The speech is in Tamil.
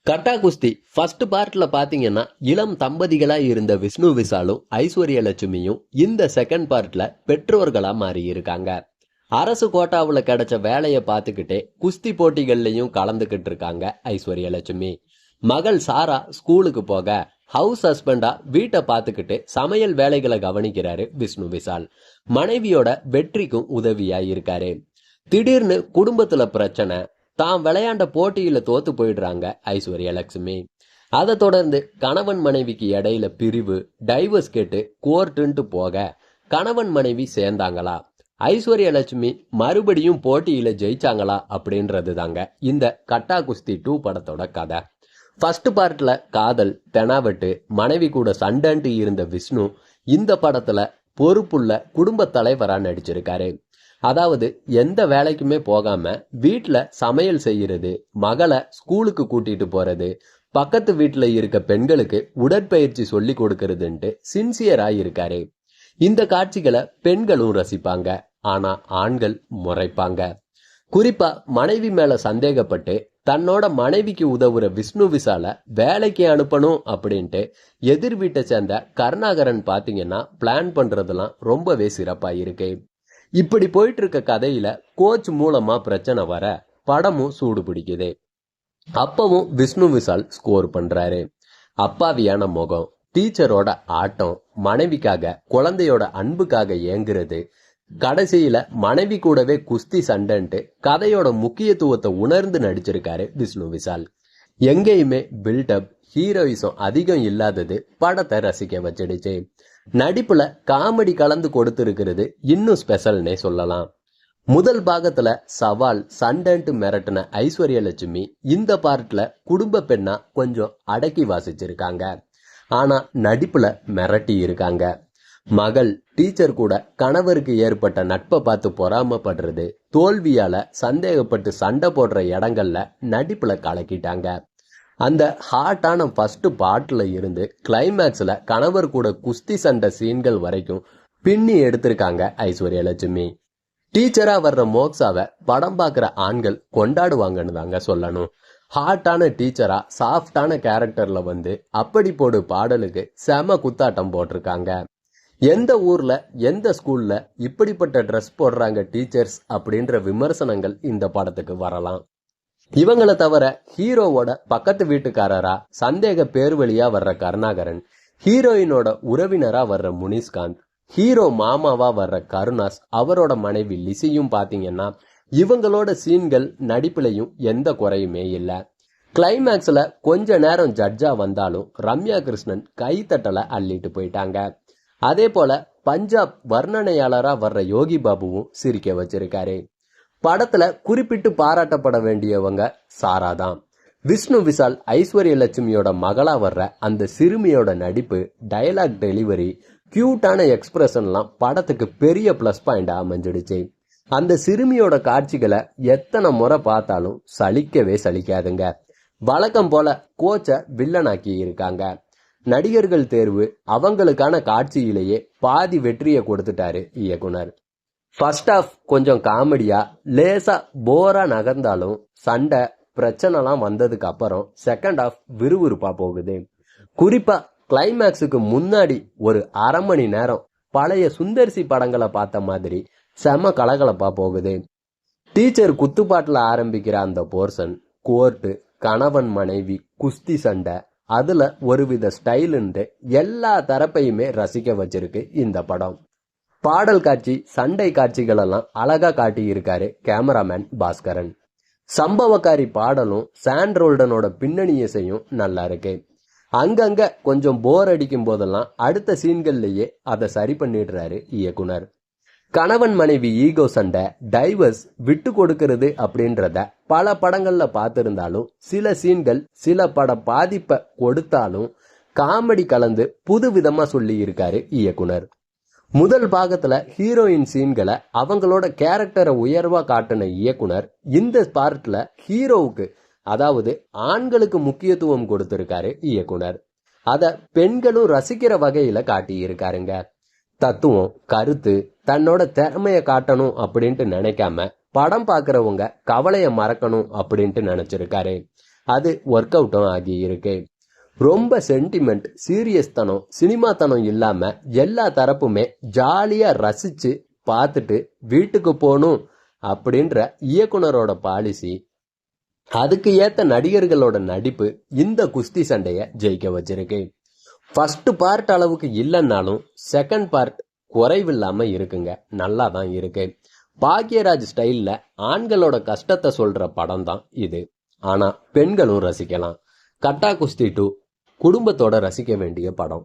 கட்டா குஸ்தி ஃபர்ஸ்ட் பார்ட்ல பாத்தீங்கன்னா இளம் தம்பதிகளா இருந்த விஷ்ணு விஷாலும் ஐஸ்வர்ய லட்சுமியும் இந்த செகண்ட் பார்ட்ல பெற்றோர்களா மாறி இருக்காங்க. அரசு கோட்டாவுல கிடைச்ச வேலையை பார்த்துக்கிட்டே குஸ்தி போட்டிகள்லயும் கலந்துகிட்டு இருக்காங்க ஐஸ்வர்ய லட்சுமி. மகள் சாரா ஸ்கூலுக்கு போக ஹவுஸ் ஹஸ்பண்டா வீட்டை பார்த்துக்கிட்டு சமையல் வேலைகளை கவனிக்கிறாரு விஷ்ணு விஷால். மனைவியோட வெற்றிக்கும் உதவியா இருக்காரு. திடீர்னு குடும்பத்துல பிரச்சனை, தான் விளையாண்ட போட்டியில தோத்து போயிடுறாங்க ஐஸ்வர்யா லட்சுமி. அதை தொடர்ந்து கணவன் மனைவிக்கு இடையில பிரிவு, டைவர்ஸ் கேட்டு கோர்ட்டுன்ட்டு போக கணவன் மனைவி சேர்ந்தாங்களா, ஐஸ்வர்யா லட்சுமி மறுபடியும் போட்டியில ஜெயிச்சாங்களா அப்படின்றது தாங்க இந்த கட்டா குஸ்தி 2 படத்தோட கதை. ஃபர்ஸ்ட் பார்ட்ல காதல், தெனாவட்டு, மனைவி கூட சண்டைன்ட்டு இருந்த விஷ்ணு இந்த படத்துல பொறுப்புள்ள குடும்ப தலைவரா நடிச்சிருக்காரு. அதாவது எந்த வேலைக்குமே போகாம வீட்டுல சமையல் செய்யறது, மகளை ஸ்கூலுக்கு கூட்டிட்டு போறது, பக்கத்து வீட்டுல இருக்க பெண்களுக்கு உடற்பயிற்சி சொல்லி கொடுக்கறதுன்ட்டு சின்சியரா இருக்காரு. இந்த காட்சிகளை பெண்களும் ரசிப்பாங்க, ஆனா ஆண்கள் முறைப்பாங்க. குறிப்பா மனைவி மேல சந்தேகப்பட்டு தன்னோட மனைவிக்கு உதவுற விஷ்ணு விஷால வேலைக்கு அனுப்பணும் அப்படின்ட்டு எதிர் வீட்டை சேர்ந்த கருணாகரன் பாத்தீங்கன்னா பிளான் பண்றதெல்லாம் ரொம்பவே சிறப்பா இருக்கு. இப்படி போயிட்டு இருக்க கதையில கோச் மூலமா பிரச்சனை வர படமும் சூடு பிடிக்குது. அப்பவும் விஷ்ணு விஷால் ஸ்கோர் பண்றாரு. அப்பாவியான முகம், டீச்சரோட ஆட்டம், மனைவிக்காக குழந்தையோட அன்புக்காக ஏங்குறது, கடைசியில மனைவி கூடவே குஸ்தி சண்டைன்ட்டு கதையோட முக்கியத்துவத்தை உணர்ந்து நடிச்சிருக்காரு விஷ்ணு விஷால். எங்கேயுமே பில்டப், ஹீரோயிசம் அதிகம் இல்லாதது படத்தை ரசிக்க வச்சிடுச்சு. நடிப்புல காமெடி கலந்து கொடுத்திருக்கிறது இன்னும் ஸ்பெஷல்னே சொல்லலாம். முதல் பாகத்துல சவால், சண்டைன்ட்டு மிரட்டின ஐஸ்வர்ய லட்சுமி இந்த பார்ட்ல குடும்ப பெண்ணா கொஞ்சம் அடக்கி வாசிச்சிருக்காங்க. ஆனா நடிப்புல மிரட்டி இருக்காங்க. மகள் டீச்சர் கூட கணவருக்கு ஏற்பட்ட நட்பை பார்த்து பொறாமப்படுறது, தோல்வியால சந்தேகப்பட்டு சண்டை போடுற இடங்கள்ல நடிப்புல கலக்கிட்டாங்க. அந்த ஹாட்டான ஃபர்ஸ்ட் பார்ட்ல இருந்து கிளைமேக்ஸ்ல கணவர் கூட குஸ்தி சண்டை சீன்கள் வரைக்கும் பின்னி எடுத்திருக்காங்க ஐஸ்வர்யா லட்சுமி. டீச்சரா வர்ற மோக்ஸாவை படம் பார்க்குற ஆண்கள் கொண்டாடுவாங்கன்னு தாங்க சொல்லணும். ஹாட்டான டீச்சரா சாஃப்டான கேரக்டர்ல வந்து அப்படி போடு பாடலுக்கு செம குத்தாட்டம் போட்டிருக்காங்க. எந்த ஊர்ல எந்த ஸ்கூல்ல இப்படிப்பட்ட ட்ரெஸ் போடுறாங்க டீச்சர்ஸ் அப்படின்ற விமர்சனங்கள் இந்த படத்துக்கு வரலாம். இவங்களை தவிர ஹீரோவோட பக்கத்து வீட்டுக்காரரா சந்தேக பேர் வழியா வர்ற கருணாகரன், ஹீரோயினோட உறவினரா வர்ற முனிஷ்காந்த், ஹீரோ மாமாவா வர்ற கருணாஸ், அவரோட மனைவி லிசியும் பாத்தீங்கன்னா இவங்களோட சீன்கள் நடிப்புலையும் எந்த குறையுமே இல்ல. கிளைமேக்ஸ்ல கொஞ்ச நேரம் ஜட்ஜா வந்தாலும் ரம்யா கிருஷ்ணன் கைத்தட்டல அள்ளிட்டு போயிட்டாங்க. அதே போல பஞ்சாப் வர்ணனையாளரா வர்ற யோகி பாபுவும் சிரிக்க வச்சிருக்காரு. படத்துல குறிப்பிட்டு பாராட்டப்பட வேண்டியவங்க சாரா தான். விஷ்ணு விஷால் ஐஸ்வர்ய லட்சுமியோட மகளா வர்ற அந்த சிறுமியோட நடிப்பு, டயலாக் டெலிவரி, கியூட்டான எக்ஸ்பிரஷன்லாம் படத்துக்கு பெரிய பிளஸ் பாயிண்டா அமைஞ்சிடுச்சு. அந்த சிறுமியோட காட்சிகளை எத்தனை முறை பார்த்தாலும் சலிக்கவே சலிக்காதுங்க. வழக்கம் போல கோச்சை வில்லனாக்கி இருக்காங்க. நடிகர்கள் தேர்வு, அவங்களுக்கான காட்சியிலேயே பாதி வெற்றியை கொடுத்துட்டாரு இயக்குனர். ஃபர்ஸ்ட் ஆஃப் கொஞ்சம் காமெடியா லேசா போரா நகர்ந்தாலும் சண்டை பிரச்சனைலாம் வந்ததுக்கு அப்புறம் செகண்ட் ஆஃப் விறுவிறுப்பா போகுது. குறிப்பா கிளைமேக்ஸுக்கு முன்னாடி ஒரு அரை மணி நேரம் பழைய சுந்தர்சி படங்களை பார்த்த மாதிரி செம கலகலப்பா போகுது. டீச்சர் குத்துப்பாட்டுல ஆரம்பிக்கிற அந்த போர்ஷன், கோர்ட்டு, கணவன் மனைவி, குஸ்தி சண்டை, அதுல ஒருவித ஸ்டைலுன்னு எல்லா தரப்பையுமே ரசிக்க வச்சிருக்கு இந்த படம். பாடல் காட்சி, சண்டை காட்சிகள் எல்லாம் அழகா காட்டி இருக்காரு கேமராமேன் பாஸ்கரன். சம்பவக்காரி பாடலும் சாண்ட்ரோல்டனோட பின்னணி இசையும் நல்லா இருக்கு. அங்கங்க கொஞ்சம் போர் அடிக்கும் போதெல்லாம் அடுத்த சீன்கள்லயே அதை சரி பண்ணிடுறாரு இயக்குனர். கணவன் மனைவி ஈகோ சண்டை, டைவர்ஸ், விட்டு கொடுக்கிறது அப்படின்றத பல படங்கள்ல பார்த்திருந்தாலும் சில சீன்கள் சில பட பாதிப்பை கொடுத்தாலும் காமெடி கலந்து புது விதமா சொல்லி இருக்காரு இயக்குனர். முதல் பாகத்துல ஹீரோயின் சீன்களை அவங்களோட கேரக்டரை உயர்வா காட்டின இயக்குனர் இந்த பார்ட்ல ஹீரோவுக்கு, அதாவது ஆண்களுக்கு முக்கியத்துவம் கொடுத்திருக்காரு இயக்குனர். அத பெண்களும் ரசிக்கிற வகையில காட்டி இருக்காருங்க. தத்துவம், கருத்து, தன்னோட திறமைய காட்டணும் அப்படின்ட்டு நினைக்காம படம் பாக்குறவங்க கவலைய மறக்கணும் அப்படின்ட்டு நினைச்சிருக்காரு. அது ஒர்க் அவுட்டும் ஆகி இருக்கு. ரொம்ப சென்டிமெண்ட், சீரியஸ் தனம், சினிமா தனம் இல்லாம எல்லா தரப்புமே ஜாலியா ரசிச்சு பார்த்துட்டு வீட்டுக்கு போகணும் அப்படின்ற இயக்குனரோட பாலிசி, அதுக்கு ஏத்த நடிகர்களோட நடிப்பு இந்த குஸ்தி சண்டைய ஜெயிக்க வச்சிருக்கு. ஃபர்ஸ்ட் பார்ட் அளவுக்கு இல்லைன்னாலும் செகண்ட் பார்ட் குறைவில்லாம இருக்குங்க, நல்லா தான் இருக்கு. பாக்யராஜ் ஸ்டைல்ல ஆண்களோட கஷ்டத்தை சொல்ற படம் தான் இது. ஆனா பெண்களும் ரசிக்கலாம். கட்டா குஸ்தி 2 குடும்பத்தோட ரசிக்க வேண்டிய படம்.